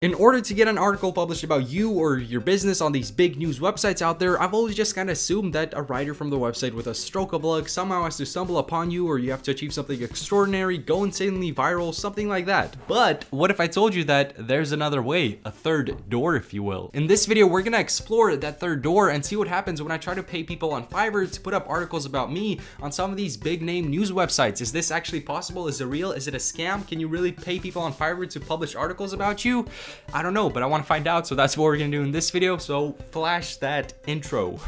In order to get an article published about you or your business on these big news websites out there, I've always just kind of assumed that a writer from the website with a stroke of luck somehow has to stumble upon you, or you have to achieve something extraordinary, go insanely viral, something like that. But what if I told you that there's another way, a third door, if you will? In this video, we're gonna explore that third door and see what happens when I try to pay people on Fiverr to put up articles about me on some of these big name news websites. Is this actually possible? Is it real? Is it a scam? Can you really pay people on Fiverr to publish articles about you? I don't know, but I want to find out, so that's what we're gonna do in this video. So flash that intro.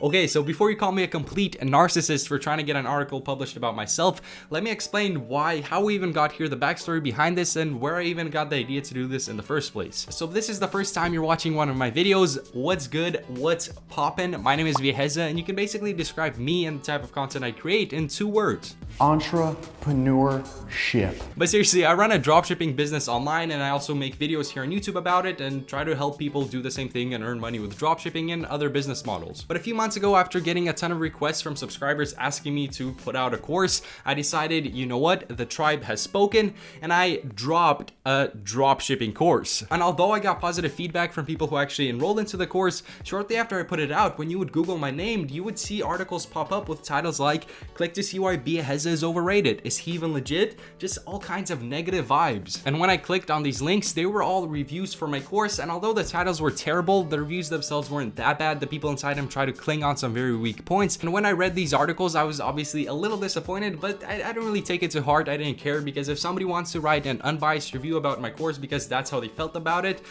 Okay, so before you call me a complete narcissist for trying to get an article published about myself, let me explain how we even got here, the backstory behind this, and where I even got the idea to do this in the first place. So if this is the first time you're watching one of my videos, what's good, what's poppin'? My name is Biaheza, and you can basically describe me and the type of content I create in 2 words. Entrepreneurship. But seriously, I run a dropshipping business online, and I also make videos here on YouTube about it and try to help people do the same thing and earn money with dropshipping and other business models. But a few months ago, after getting a ton of requests from subscribers asking me to put out a course, I decided, you know what, the tribe has spoken, and I dropped a dropshipping course. And although I got positive feedback from people who actually enrolled into the course, shortly after I put it out, when you would Google my name, you would see articles pop up with titles like, click to see why Biaheza is overrated, is he even legit? Just all kinds of negative vibes. And when I clicked on these links, they were all reviews for my course, and although the titles were terrible, the reviews themselves weren't that bad. The people inside them tried to cling on some very weak points, and when I read these articles, I was obviously a little disappointed, but I don't really take it to heart. I didn't care, because if somebody wants to write an unbiased review about my course because that's how they felt about it,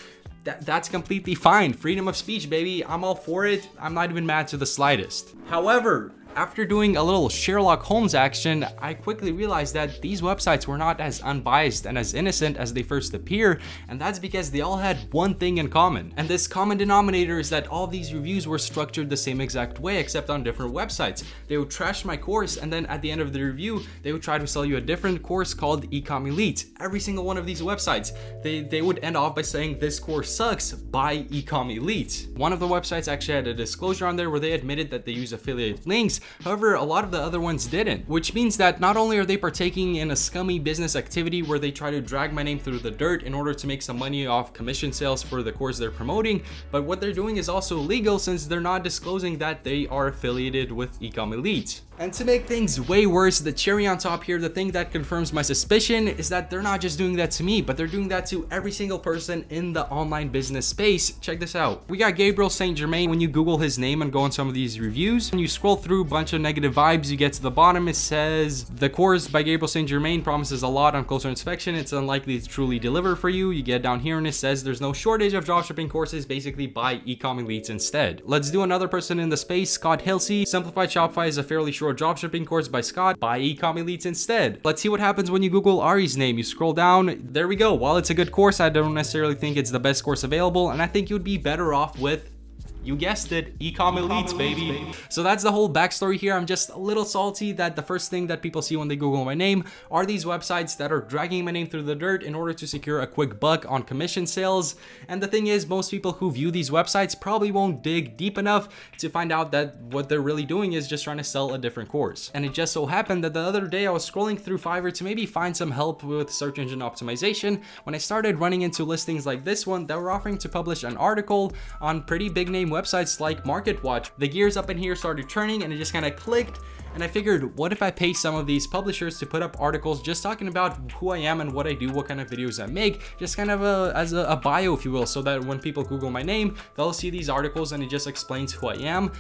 that's completely fine. Freedom of speech, baby. I'm all for it. I'm not even mad to the slightest. However, after doing a little Sherlock Holmes action, I quickly realized that these websites were not as unbiased and as innocent as they first appear, and that's because they all had one thing in common. And this common denominator is that all these reviews were structured the same exact way, except on different websites. They would trash my course, and then at the end of the review, they would try to sell you a different course called Ecom Elite. Every single one of these websites, they would end off by saying, this course sucks, buy Ecom Elite. One of the websites actually had a disclosure on there where they admitted that they use affiliate links. However, a lot of the other ones didn't, which means that not only are they partaking in a scummy business activity where they try to drag my name through the dirt in order to make some money off commission sales for the course they're promoting, but what they're doing is also illegal since they're not disclosing that they are affiliated with Ecom Elite. And to make things way worse, the cherry on top here, the thing that confirms my suspicion is that they're not just doing that to me, but they're doing that to every single person in the online business space. Check this out. We got Gabriel St. Germain. When you Google his name and go on some of these reviews, and you scroll through a bunch of negative vibes, you get to the bottom, it says, the course by Gabriel St. Germain promises a lot on closer inspection. It's unlikely to truly deliver for you. You get down here and it says, there's no shortage of dropshipping courses, basically buy Ecom Elites instead. Let's do another person in the space, Scott Hilsey. Simplified Shopify is a fairly short dropshipping course by Scott, buy Ecom Elites instead. Let's see what happens when you Google Ari's name. You scroll down, there we go. While it's a good course, I don't necessarily think it's the best course available, and I think you'd be better off with, you guessed it, Ecom Elites, baby. So that's the whole backstory here. I'm just a little salty that the first thing that people see when they Google my name are these websites that are dragging my name through the dirt in order to secure a quick buck on commission sales. And the thing is, most people who view these websites probably won't dig deep enough to find out that what they're really doing is just trying to sell a different course. And it just so happened that the other day I was scrolling through Fiverr to maybe find some help with search engine optimization when I started running into listings like this one that were offering to publish an article on pretty big name websites like MarketWatch. The gears up in here started turning, and it just kind of clicked, and I figured, what if I pay some of these publishers to put up articles just talking about who I am and what I do, what kind of videos I make, just kind of as a bio, if you will, so that when people Google my name, they'll see these articles and it just explains who I am.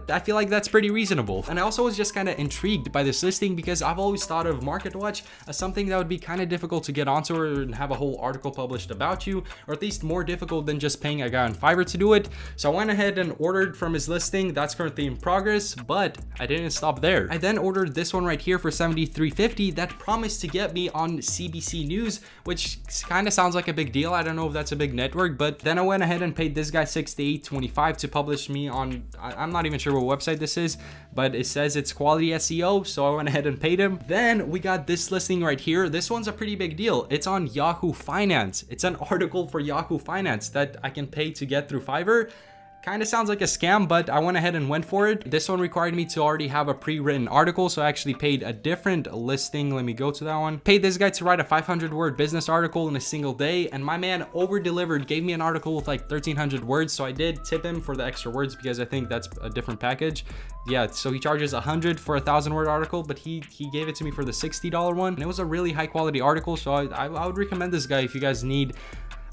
I feel like that's pretty reasonable. And I also was just kind of intrigued by this listing because I've always thought of MarketWatch as something that would be kind of difficult to get onto and have a whole article published about you, or at least more difficult than just paying a guy on Fiverr to do it. So I went ahead and ordered from his listing. That's currently in progress, but I didn't stop there. I then ordered this one right here for $73.50 that promised to get me on CBC News, which kind of sounds like a big deal. I don't know if that's a big network, but then I went ahead and paid this guy $68.25 to publish me on, I'm not even sure what website this is, but it says it's quality SEO, so I went ahead and paid him. Then we got this listing right here. This one's a pretty big deal. It's on Yahoo Finance. It's an article for Yahoo Finance that I can pay to get through Fiverr. Kind of sounds like a scam, but I went ahead and went for it. This one required me to already have a pre-written article, so I actually paid a different listing. Let me go to that one. Paid this guy to write a 500-word business article in a single day, and my man over-delivered, gave me an article with like 1,300 words, so I did tip him for the extra words because I think that's a different package. Yeah, so he charges 100 for a 1,000-word article, but he gave it to me for the $60 one, and it was a really high-quality article, so I would recommend this guy if you guys need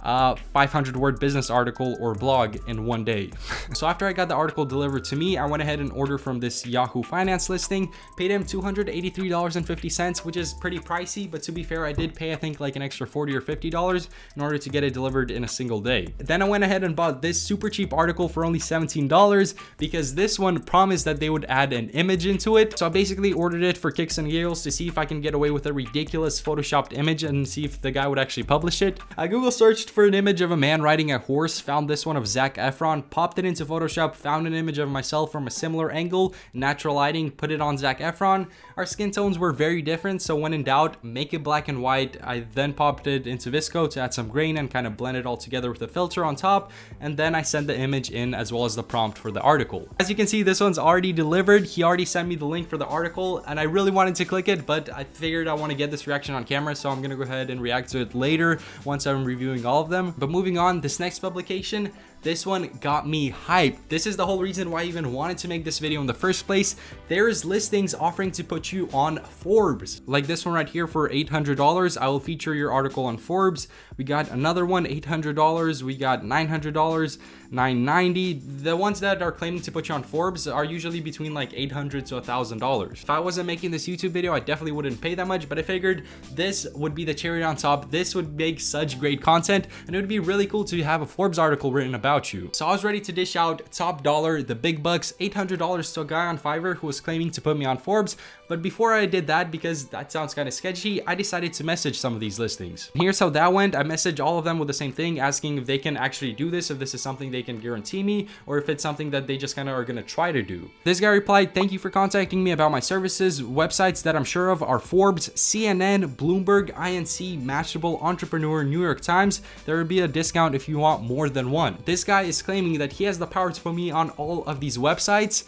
500-word business article or blog in one day. So after I got the article delivered to me, I went ahead and ordered from this Yahoo Finance listing, paid him $283.50, which is pretty pricey, but to be fair, I did pay, I think, like an extra $40 or $50 in order to get it delivered in a single day. Then I went ahead and bought this super cheap article for only $17 because this one promised that they would add an image into it. So I basically ordered it for kicks and giggles to see if I can get away with a ridiculous photoshopped image and see if the guy would actually publish it. I Google searched for an image of a man riding a horse, found this one of Zac Efron, popped it into Photoshop, found an image of myself from a similar angle, natural lighting, put it on Zac Efron. Our skin tones were very different, so when in doubt, make it black and white. I then popped it into Visco to add some grain and kind of blend it all together with a filter on top, and then I sent the image in as well as the prompt for the article. As you can see, this one's already delivered. He already sent me the link for the article, and I really wanted to click it, but I figured I want to get this reaction on camera, so I'm gonna go ahead and react to it later once I'm reviewing all of them. But moving on, this next publication, this one got me hyped. This is the whole reason why I even wanted to make this video in the first place. There's listings offering to put you on Forbes. Like this one right here for $800. I will feature your article on Forbes. We got another one, $800. We got $900, $990. The ones that are claiming to put you on Forbes are usually between like $800 to $1,000. If I wasn't making this YouTube video, I definitely wouldn't pay that much, but I figured this would be the cherry on top. This would make such great content, and it would be really cool to have a Forbes article written about you. So I was ready to dish out top dollar, the big bucks, $800 to a guy on Fiverr who was claiming to put me on Forbes. But before I did that, because that sounds kind of sketchy, I decided to message some of these listings. Here's how that went. I messaged all of them with the same thing, asking if they can actually do this, if this is something they can guarantee me, or if it's something that they just kind of are going to try to do. This guy replied, "Thank you for contacting me about my services. Websites that I'm sure of are Forbes, CNN, Bloomberg, INC, Mashable, Entrepreneur, New York Times. There will be a discount if you want more than one." This guy is claiming that he has the power to put me on all of these websites.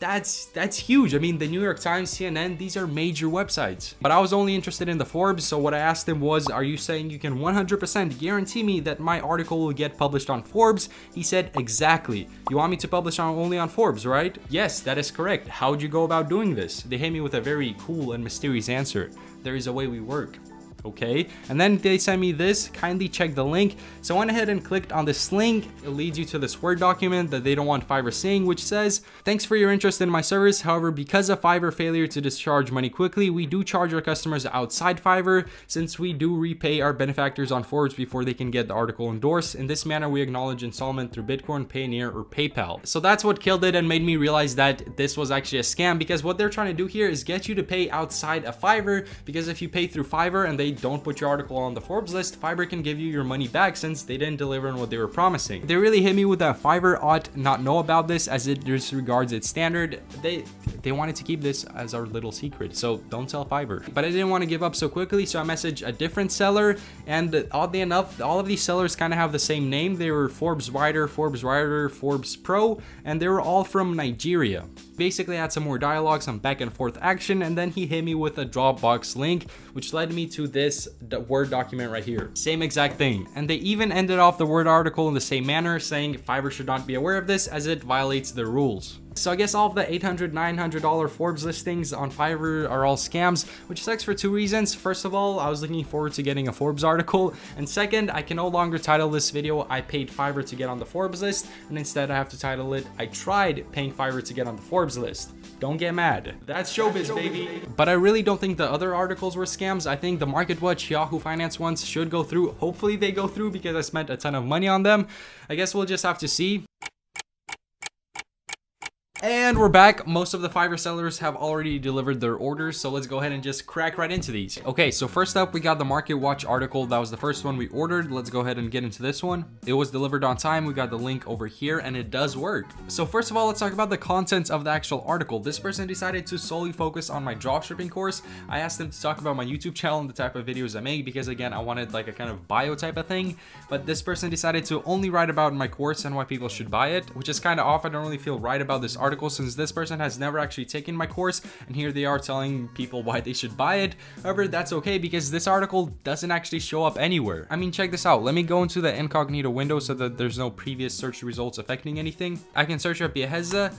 That's huge. I mean, the New York Times, CNN, these are major websites. But I was only interested in the Forbes, so what I asked him was, "Are you saying you can 100% guarantee me that my article will get published on Forbes?" He said, "Exactly. You want me to publish only on Forbes, right?" "Yes, that is correct. How would you go about doing this?" They hit me with a very cool and mysterious answer. "There is a way we work." Okay, and then they sent me this, "Kindly check the link." So I went ahead and clicked on this link. It leads you to this Word document that they don't want Fiverr seeing, which says, "Thanks for your interest in my service. However, because of Fiverr failure to discharge money quickly, we do charge our customers outside Fiverr, since we do repay our benefactors on Forbes before they can get the article endorsed. In this manner, we acknowledge installment through Bitcoin, Payoneer, or PayPal." So that's what killed it and made me realize that this was actually a scam, because what they're trying to do here is get you to pay outside of Fiverr, because if you pay through Fiverr and they don't put your article on the Forbes list, Fiverr can give you your money back since they didn't deliver on what they were promising. They really hit me with that Fiverr ought not know about this, as it disregards its standard. They wanted to keep this as our little secret, so don't tell Fiverr. But I didn't want to give up so quickly, so I messaged a different seller, and oddly enough, all of these sellers kind of have the same name. They were Forbes Writer, Forbes Pro, and they were all from Nigeria. Basically, I had some more dialogue, some back and forth action, and then he hit me with a Dropbox link, which led me to this Word document right here. Same exact thing. And they even ended off the Word article in the same manner, saying Fiverr should not be aware of this as it violates the rules. So I guess all of the $800, $900 Forbes listings on Fiverr are all scams, which sucks for two reasons. First of all, I was looking forward to getting a Forbes article. And second, I can no longer title this video, "I paid Fiverr to get on the Forbes list," and instead I have to title it, "I tried paying Fiverr to get on the Forbes list." Don't get mad. That's showbiz, baby. But I really don't think the other articles were scams. I think the MarketWatch, Yahoo Finance ones should go through. Hopefully they go through, because I spent a ton of money on them. I guess we'll just have to see. And we're back. Most of the Fiverr sellers have already delivered their orders, so let's go ahead and just crack right into these. Okay, so first up, we got the Market Watch article. That was the first one we ordered. Let's go ahead and get into this one. It was delivered on time. We got the link over here, and it does work. So first of all, let's talk about the contents of the actual article. This person decided to solely focus on my dropshipping course. I asked them to talk about my YouTube channel and the type of videos I make because, again, I wanted like a kind of bio type of thing. But this person decided to only write about my course and why people should buy it, which is kind of off. I don't really feel right about this article since this person has never actually taken my course, and here they are telling people why they should buy it. However, that's okay because this article doesn't actually show up anywhere. I mean, check this out. Let me go into the incognito window so that there's no previous search results affecting anything. I can search up Biaheza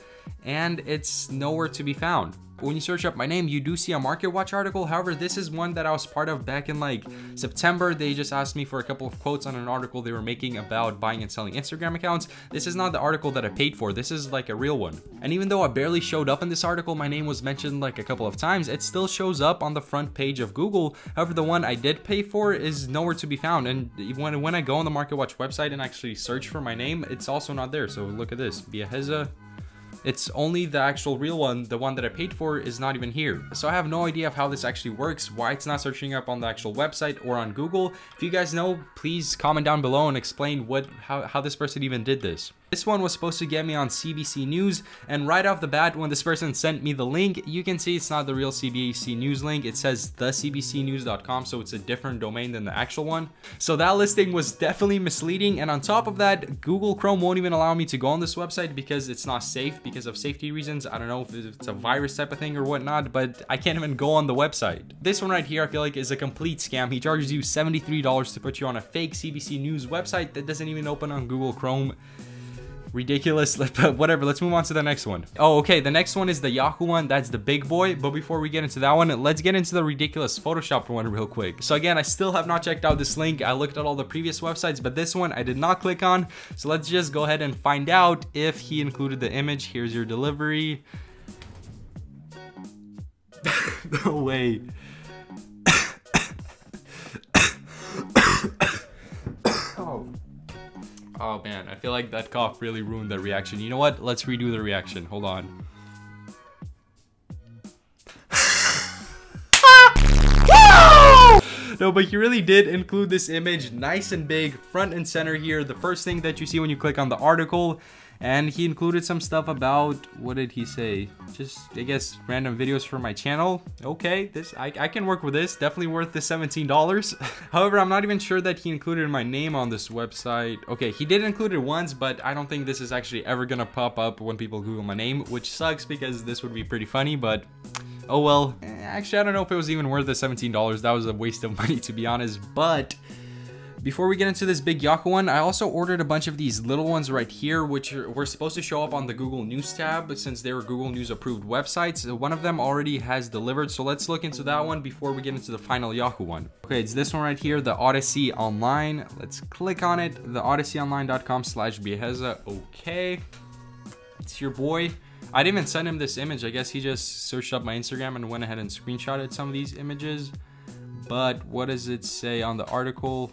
and it's nowhere to be found. When you search up my name, you do see a Market Watch article. However, this is one that I was part of back in like September. They just asked me for a couple of quotes on an article they were making about buying and selling Instagram accounts. This is not the article that I paid for. This is like a real one. And even though I barely showed up in this article, my name was mentioned like a couple of times, it still shows up on the front page of Google. However, the one I did pay for is nowhere to be found. And when I go on the Market Watch website and actually search for my name, it's also not there. So look at this, Biaheza. It's only the actual real one, the one that I paid for, is not even here. So I have no idea of how this actually works, why it's not searching up on the actual website or on Google. If you guys know, please comment down below and explain how this person even did this. This one was supposed to get me on CBC News, and right off the bat, when this person sent me the link, you can see it's not the real CBC News link. It says thecbcnews.com, so it's a different domain than the actual one. So that listing was definitely misleading, and on top of that, Google Chrome won't even allow me to go on this website because it's not safe because of safety reasons. I don't know if it's a virus type of thing or whatnot, but I can't even go on the website. This one right here, I feel like is a complete scam. He charges you $73 to put you on a fake CBC News website that doesn't even open on Google Chrome. Ridiculous, but whatever. Let's move on to the next one. Oh, okay, the next one is the Yahoo one. That's the big boy. But before we get into that one, let's get into the ridiculous Photoshopped one real quick. So again, I still have not checked out this link. I looked at all the previous websites, but this one I did not click on. So let's just go ahead and find out if he included the image. Here's your delivery. No way. Oh man, I feel like that cough really ruined the reaction. You know what? Let's redo the reaction. Hold on. No, but he really did include this image nice and big, front and center here. The first thing that you see when you click on the article. And he included some stuff about, what did he say? Just, I guess, random videos for my channel. Okay, I can work with this. Definitely worth the $17. However, I'm not even sure that he included my name on this website. Okay, he did include it once, but I don't think this is actually ever gonna pop up when people Google my name, which sucks because this would be pretty funny, but oh well. Actually, I don't know if it was even worth the $17. That was a waste of money, to be honest, but before we get into this big Yahoo one, I also ordered a bunch of these little ones right here, which were supposed to show up on the Google News tab, but since they were Google News approved websites, one of them already has delivered. So let's look into that one before we get into the final Yahoo one. Okay, it's this one right here, the Odyssey Online. Let's click on it, the odysseyonline.com/Biaheza. Okay, it's your boy. I didn't even send him this image. I guess he just searched up my Instagram and went ahead and screenshotted some of these images. But what does it say on the article?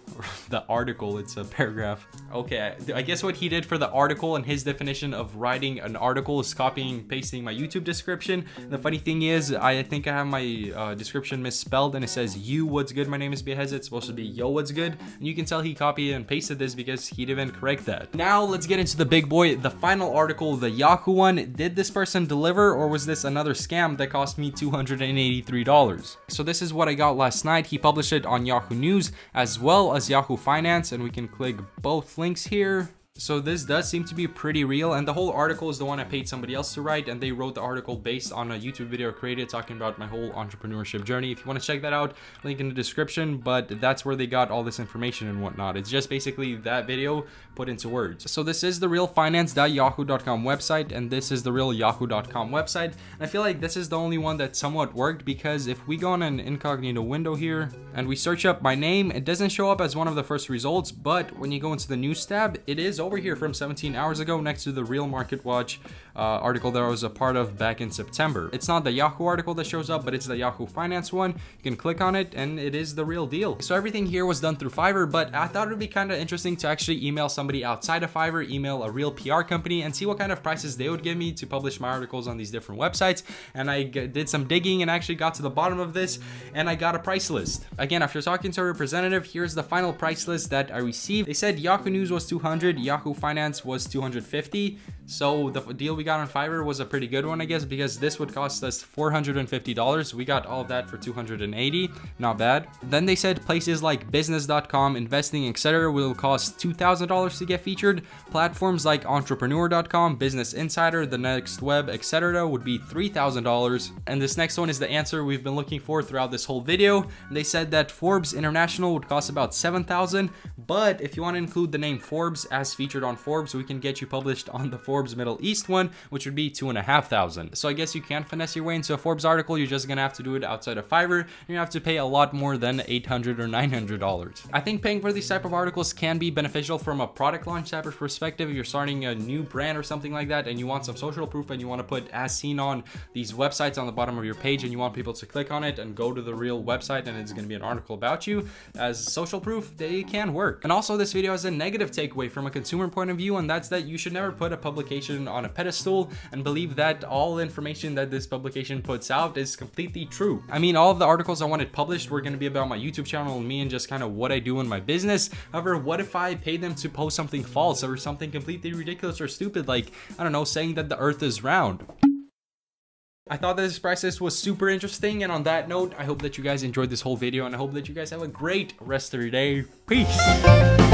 The article, it's a paragraph. Okay, I guess what he did for the article and his definition of writing an article is copying and pasting my YouTube description. The funny thing is, I think I have my description misspelled and it says, "You, what's good? My name is Biaheza." It's supposed to be, "Yo, what's good?" And you can tell he copied and pasted this because he didn't even correct that. Now let's get into the big boy, the final article, the Yahoo one. Did this person deliver, or was this another scam that cost me $283? So this is what I got last night. He published it on Yahoo News as well as Yahoo Finance, and we can click both links here. So this does seem to be pretty real, and the whole article is the one I paid somebody else to write, and they wrote the article based on a YouTube video I created talking about my whole entrepreneurship journey. If you want to check that out, link in the description, but that's where they got all this information and whatnot. It's just basically that video put into words. So this is the real finance.yahoo.com website, and this is the real yahoo.com website. And I feel like this is the only one that somewhat worked, because if we go on an incognito window here and we search up my name, it doesn't show up as one of the first results, but when you go into the news tab, it is over here from 17 hours ago next to the Real Market Watch article that I was a part of back in September. It's not the Yahoo article that shows up, but it's the Yahoo Finance one. You can click on it and it is the real deal. So everything here was done through Fiverr, but I thought it would be kind of interesting to actually email somebody outside of Fiverr, email a real PR company, and see what kind of prices they would give me to publish my articles on these different websites. And I did some digging and actually got to the bottom of this, and I got a price list. Again, after talking to a representative, here's the final price list that I received. They said Yahoo News was 200, Yahoo Finance was 250. So the deal we got on Fiverr was a pretty good one, I guess, because this would cost us $450. We got all of that for $280, not bad. Then they said places like business.com, investing, etc. will cost $2,000 to get featured. Platforms like entrepreneurial.com, Business Insider, The Next Web, etc. would be $3,000. And this next one is the answer we've been looking for throughout this whole video. They said that Forbes International would cost about $7,000, but if you want to include the name Forbes as featured on Forbes, we can get you published on the Forbes Middle East one, which would be $2,500. So I guess you can finesse your way into a Forbes article. You're just gonna have to do it outside of Fiverr. You're gonna have to pay a lot more than $800 or $900. I think paying for these type of articles can be beneficial from a product launch type of perspective. If you're starting a new brand or something like that and you want some social proof and you want to put as seen on these websites on the bottom of your page and you want people to click on it and go to the real website and it's going to be an article about you as social proof, they can work. And also this video has a negative takeaway from a consumer point of view, and that's that you should never put a publication on a pedestal and believe that all information that this publication puts out is completely true. I mean, all of the articles I wanted published were going to be about my YouTube channel and me and just kind of what I do in my business. However, what if I paid them to post something false or something completely ridiculous or stupid, like, I don't know, saying that the earth is round? I thought that this price list was super interesting, and on that note, I hope that you guys enjoyed this whole video, and I hope that you guys have a great rest of your day. Peace!